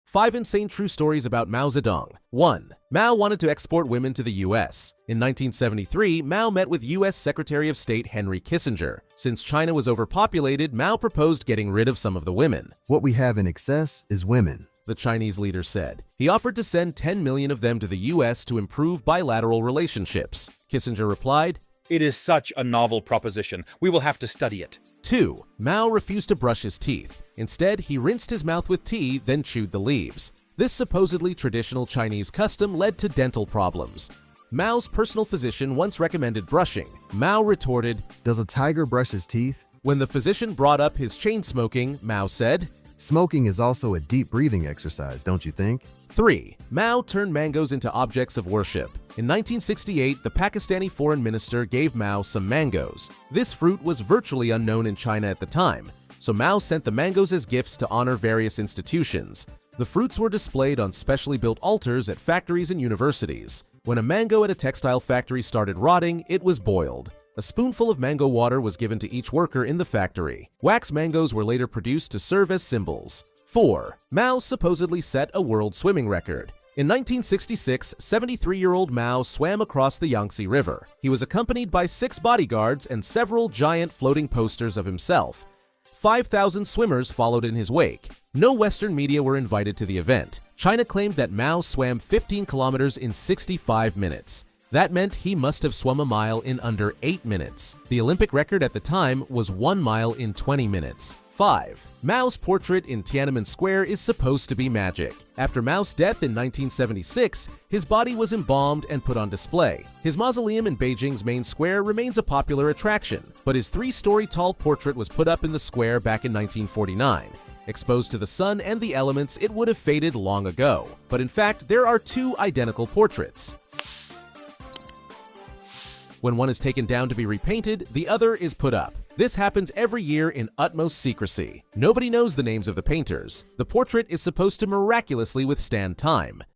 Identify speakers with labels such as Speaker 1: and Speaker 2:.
Speaker 1: 5 insane true stories about Mao Zedong. 1. Mao wanted to export women to the US. In 1973, Mao met with US Secretary of State Henry Kissinger. Since China was overpopulated, Mao proposed getting rid of some of the women.
Speaker 2: What we have in excess is women,
Speaker 1: The Chinese leader said. He offered to send 10 million of them to the US to improve bilateral relationships. Kissinger replied,
Speaker 3: It is such a novel proposition. We will have to study it.
Speaker 1: 2. Mao refused to brush his teeth. Instead, he rinsed his mouth with tea, then chewed the leaves. This supposedly traditional Chinese custom led to dental problems. Mao's personal physician once recommended brushing. Mao retorted,
Speaker 2: Does a tiger brush his teeth?
Speaker 1: When the physician brought up his chain smoking, Mao said,
Speaker 2: Smoking is also a deep breathing exercise, don't you think?
Speaker 1: 3. Mao turned mangoes into objects of worship. In 1968, the Pakistani foreign minister gave Mao some mangoes. This fruit was virtually unknown in China at the time, so Mao sent the mangoes as gifts to honor various institutions. The fruits were displayed on specially built altars at factories and universities. When a mango at a textile factory started rotting, it was boiled. A spoonful of mango water was given to each worker in the factory. Wax mangoes were later produced to serve as symbols. 4. Mao supposedly set a world swimming record. In 1966, 73-year-old Mao swam across the Yangtze River. He was accompanied by 6 bodyguards and several giant floating posters of himself. 5,000 swimmers followed in his wake. No Western media were invited to the event. China claimed that Mao swam 15 kilometers in 65 minutes. That meant he must have swum a mile in under 8 minutes. The Olympic record at the time was 1 mile in 20 minutes. 5. Mao's portrait in Tiananmen Square is supposed to be magic. After Mao's death in 1976, his body was embalmed and put on display. His mausoleum in Beijing's main square remains a popular attraction, but his 3-story tall portrait was put up in the square back in 1949. Exposed to the sun and the elements, it would have faded long ago. But in fact, there are 2 identical portraits. When one is taken down to be repainted, the other is put up. This happens every year in utmost secrecy. Nobody knows the names of the painters. The portrait is supposed to miraculously withstand time.